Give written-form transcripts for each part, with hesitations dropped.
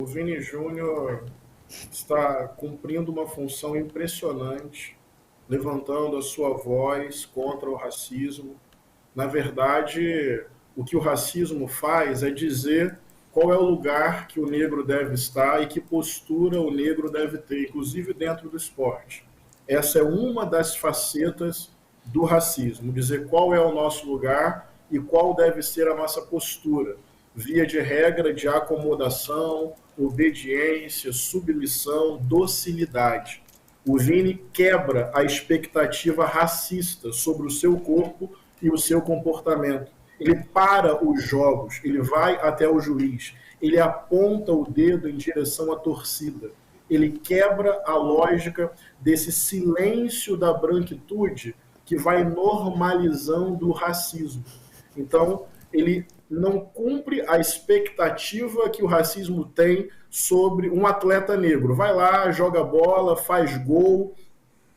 Vini Júnior está cumprindo uma função impressionante, levantando a sua voz contra o racismo. Na verdade, o que o racismo faz é dizer qual é o lugar que o negro deve estar e que postura o negro deve ter, inclusive dentro do esporte. Essa é uma das facetas do racismo, dizer qual é o nosso lugar e qual deve ser a nossa postura, via de regra de acomodação, obediência, submissão, docilidade. O Vini quebra a expectativa racista sobre o seu corpo e o seu comportamento. Ele para os jogos, ele vai até o juiz, ele aponta o dedo em direção à torcida. Ele quebra a lógica desse silêncio da branquitude que vai normalizando o racismo. Então, ele não cumpre a expectativa que o racismo tem sobre um atleta negro. Vai lá, joga bola, faz gol,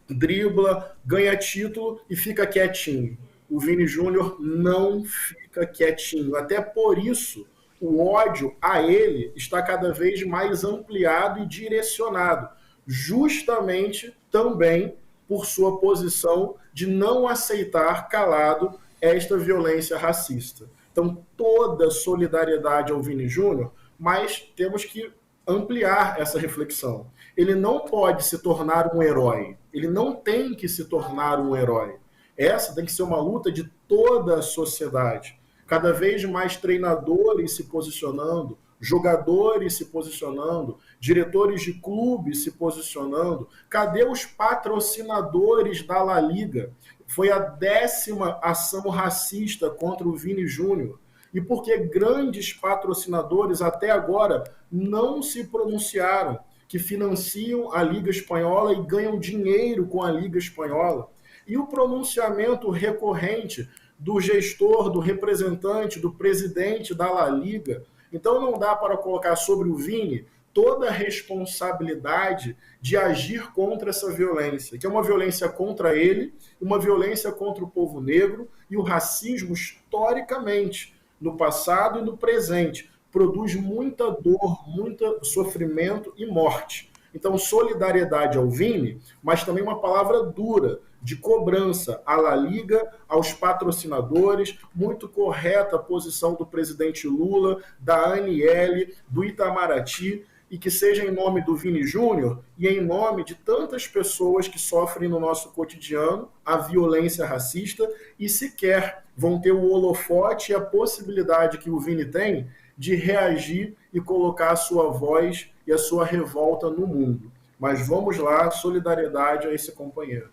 dribla, ganha título e fica quietinho. O Vini Júnior não fica quietinho. Até por isso, o ódio a ele está cada vez mais ampliado e direcionado, justamente também por sua posição de não aceitar calado esta violência racista. Então, toda solidariedade ao Vini Júnior, mas temos que ampliar essa reflexão. Ele não pode se tornar um herói. Ele não tem que se tornar um herói. Essa tem que ser uma luta de toda a sociedade. Cada vez mais treinadores se posicionando, jogadores se posicionando, diretores de clubes se posicionando. Cadê os patrocinadores da La Liga? Foi a 10ª ação racista contra o Vini Júnior. E porque grandes patrocinadores até agora não se pronunciaram, que financiam a Liga Espanhola e ganham dinheiro com a Liga Espanhola. E o pronunciamento recorrente do gestor, do representante, do presidente da La Liga. Então não dá para colocar sobre o Vini toda a responsabilidade de agir contra essa violência, que é uma violência contra ele, uma violência contra o povo negro, e o racismo, historicamente, no passado e no presente, produz muita dor, muito sofrimento e morte. Então, solidariedade ao Vini, mas também uma palavra dura, de cobrança à La Liga, aos patrocinadores, muito correta a posição do presidente Lula, da Aniele, do Itamaraty, e que seja em nome do Vini Júnior e em nome de tantas pessoas que sofrem no nosso cotidiano a violência racista e sequer vão ter o holofote e a possibilidade que o Vini tem de reagir e colocar a sua voz e a sua revolta no mundo. Mas vamos lá, solidariedade a esse companheiro.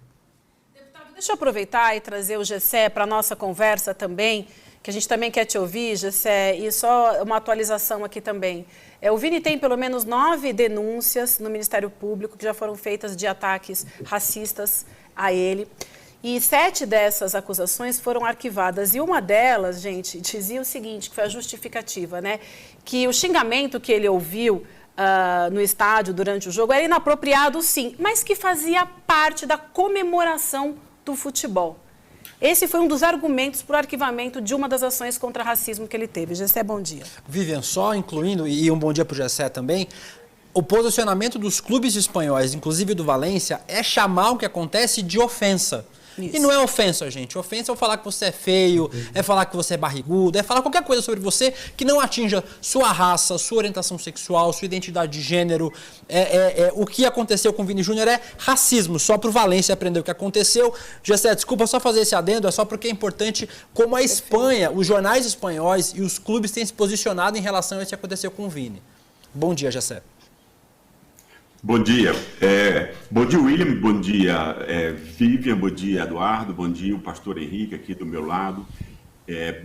Deputado, deixa eu aproveitar e trazer o Gessé para a nossa conversa também, que a gente também quer te ouvir, Gessé, e só uma atualização aqui também. O Vini tem pelo menos 9 denúncias no Ministério Público que já foram feitas de ataques racistas a ele. E 7 dessas acusações foram arquivadas. E uma delas, gente, dizia o seguinte, que foi a justificativa, né? Que o xingamento que ele ouviu no estádio durante o jogo era inapropriado, sim, mas que fazia parte da comemoração do futebol. Esse foi um dos argumentos para o arquivamento de uma das ações contra racismo que ele teve. Gessé, bom dia. Vivian, só incluindo, e um bom dia para o Gessé também, o posicionamento dos clubes espanhóis, inclusive do Valência, é chamar o que acontece de ofensa. Isso. E não é ofensa, gente. Ofensa é falar que você é feio, é falar que você é barrigudo, é falar qualquer coisa sobre você que não atinja sua raça, sua orientação sexual, sua identidade de gênero. O que aconteceu com o Vini Júnior é racismo. Só para o Valência aprender o que aconteceu. Gessé, desculpa só fazer esse adendo, é só porque é importante como a Espanha, os jornais espanhóis e os clubes têm se posicionado em relação a isso que aconteceu com o Vini. Bom dia, Gessé. Bom dia. Bom dia, William. Bom dia, Vivian. Bom dia, Eduardo. Bom dia, o pastor Henrique aqui do meu lado.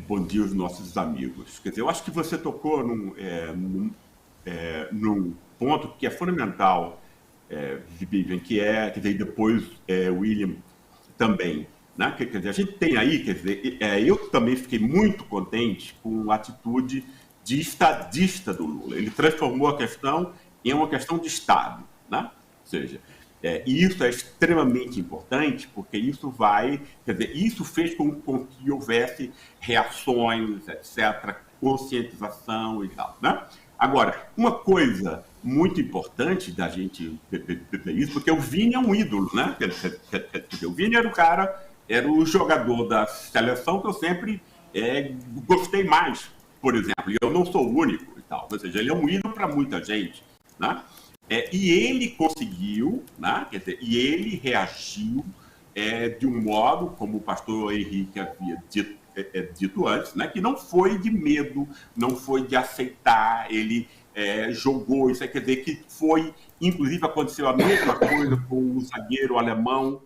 Bom dia aos nossos amigos. Quer dizer, eu acho que você tocou num ponto que é fundamental, Vivian, que quer dizer, depois William também. Né? Quer dizer, a gente tem aí, quer dizer, eu também fiquei muito contente com a atitude de estadista do Lula. Ele transformou a questão em uma questão de Estado, né? Ou seja, isso é extremamente importante, porque isso isso fez com que houvesse reações, etc., conscientização e tal, né? Agora, uma coisa muito importante da gente ver isso, porque o Vini é um ídolo, né? O Vini era o cara, era o jogador da seleção que eu sempre gostei mais, por exemplo. E eu não sou o único e tal. Ou seja, ele é um ídolo para muita gente, né? E ele conseguiu, né? Quer dizer, e ele reagiu de um modo, como o pastor Henrique havia dito antes, né? Que não foi de medo, não foi de aceitar, ele jogou, isso quer dizer que foi, inclusive aconteceu a mesma coisa com o zagueiro alemão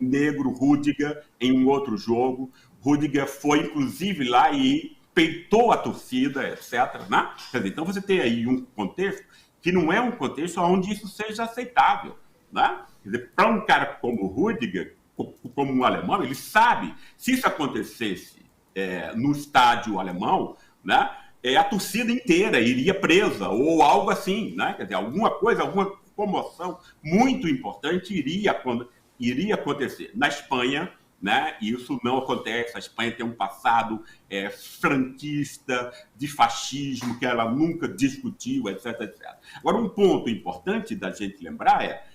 negro Rüdiger em um outro jogo. Rüdiger foi, inclusive, lá e peitou a torcida, etc. Né? Quer dizer, então você tem aí um contexto que não é um contexto onde isso seja aceitável. Né? Quer dizer, para um cara como o Rüdiger, como um alemão, ele sabe, se isso acontecesse no estádio alemão, né, a torcida inteira iria presa, ou algo assim, né? Quer dizer, alguma coisa, alguma comoção muito importante iria acontecer. Na Espanha, né, isso não acontece. A Espanha tem um passado franquista, de fascismo, que ela nunca discutiu, etc, etc. Agora, um ponto importante da gente lembrar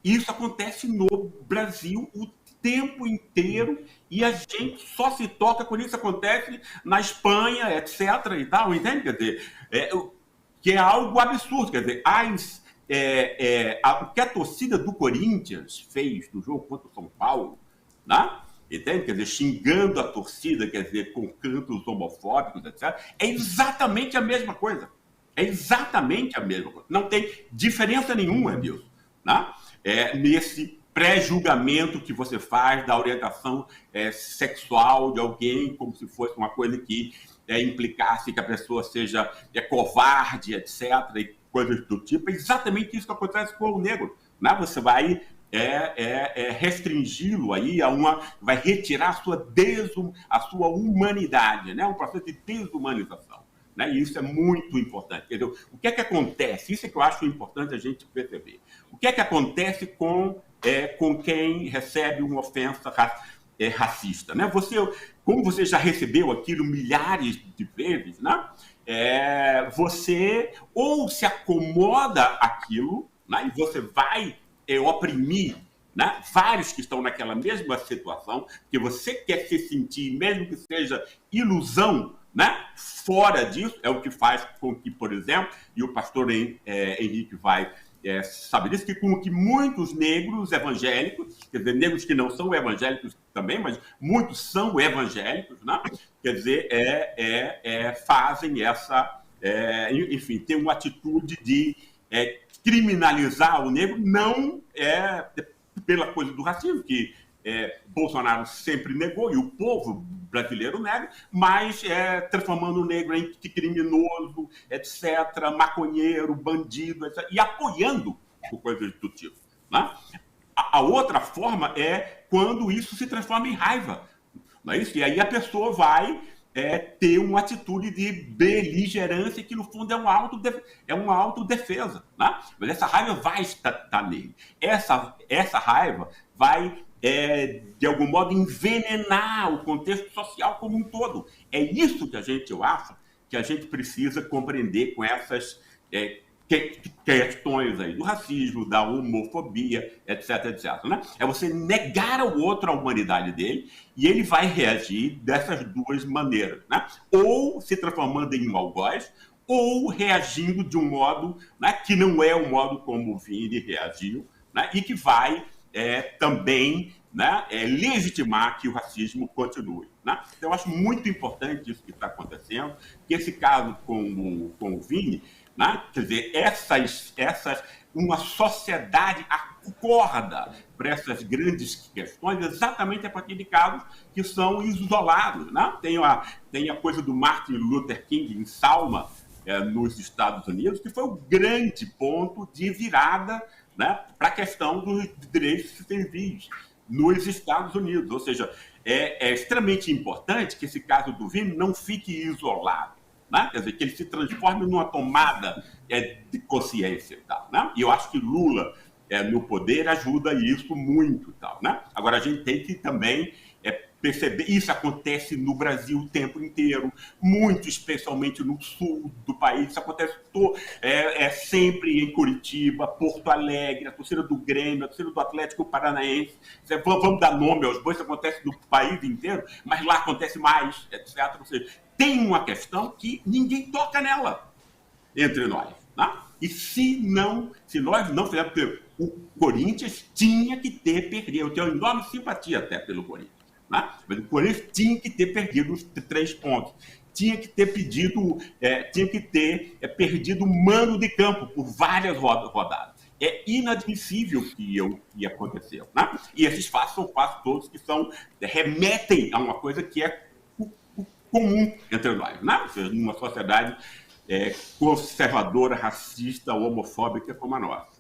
isso acontece no Brasil o tempo inteiro e a gente só se toca quando isso acontece na Espanha, etc. e tal, entende? Quer dizer, que é algo absurdo. Quer dizer, o que a torcida do Corinthians fez no jogo contra o São Paulo, né? Entende? Quer dizer, xingando a torcida, quer dizer, com cantos homofóbicos, etc. É exatamente a mesma coisa. É exatamente a mesma coisa. Não tem diferença nenhuma nisso, né? Nesse pré-julgamento que você faz da orientação sexual de alguém, como se fosse uma coisa que implicasse que a pessoa seja covarde, etc., e coisas do tipo. É exatamente isso que acontece com o negro, né? Você vai restringi-lo aí vai retirar a sua humanidade, né? Um processo de desumanização. Né? E isso é muito importante. Quer dizer, o que é que acontece? Isso é que eu acho importante a gente perceber. O que é que acontece com quem recebe uma ofensa racista? Né? Como você já recebeu aquilo milhares de vezes, né? Você ou se acomoda àquilo, né? E você vai oprimir, né? Vários que estão naquela mesma situação, que você quer se sentir, mesmo que seja ilusão, né? Fora disso, é o que faz com que, por exemplo, e o pastor Henrique vai saber disso, que com que muitos negros evangélicos, quer dizer, negros que não são evangélicos também, mas muitos são evangélicos, né? Quer dizer, fazem essa, enfim, tem uma atitude de criminalizar o negro, não pela coisa do racismo, que Bolsonaro sempre negou, e o povo brasileiro nega, mas transformando o negro em criminoso, etc., maconheiro, bandido, etc., e apoiando coisas do tipo. Né? A outra forma é quando isso se transforma em raiva. Não é isso? E aí a pessoa vai ter uma atitude de beligerância que, no fundo, é uma autodefesa. Né? Mas essa raiva vai estar nele. Essa raiva vai, de algum modo, envenenar o contexto social como um todo. É isso que eu acho que a gente precisa compreender com essas questões aí do racismo, da homofobia, etc, etc. Né? É você negar ao outro a humanidade dele e ele vai reagir dessas duas maneiras. Né? Ou se transformando em um algoz, ou reagindo de um modo, né, que não é o modo como o Vini reagiu, né, e que vai também, né, legitimar que o racismo continue. Né? Então, eu acho muito importante isso que está acontecendo, que esse caso com o Vini, né, quer dizer, uma sociedade acorda para essas grandes questões exatamente a partir de casos que são isolados. Né? Tem a coisa do Martin Luther King em Selma, nos Estados Unidos, que foi o grande ponto de virada, né, para a questão dos direitos civis nos Estados Unidos. Ou seja, é extremamente importante que esse caso do Vini não fique isolado, né? Quer dizer, que ele se transforme numa tomada de consciência e tal. Né? E eu acho que Lula, no poder, ajuda isso muito. Tal, né? Agora, a gente tem que também perceber, isso acontece no Brasil o tempo inteiro, muito especialmente no sul do país, isso acontece sempre em Curitiba, Porto Alegre, a torcida do Grêmio, a torcida do Atlético Paranaense, vamos dar nome aos bois, isso acontece no país inteiro, mas lá acontece mais, etc. Ou seja, tem uma questão que ninguém toca nela entre nós, né? E se nós não fizermos, o Corinthians tinha que ter perdido, eu tenho enorme simpatia até pelo Corinthians, né? Mas o Corinthians tinha que ter perdido os 3 pontos, tinha que ter perdido mano de campo por várias rodadas. É inadmissível que aconteceu, né? E esses fatos são fatos todos que remetem a uma coisa que é comum entre nós, né? Ou seja, numa sociedade conservadora, racista, homofóbica como a nossa.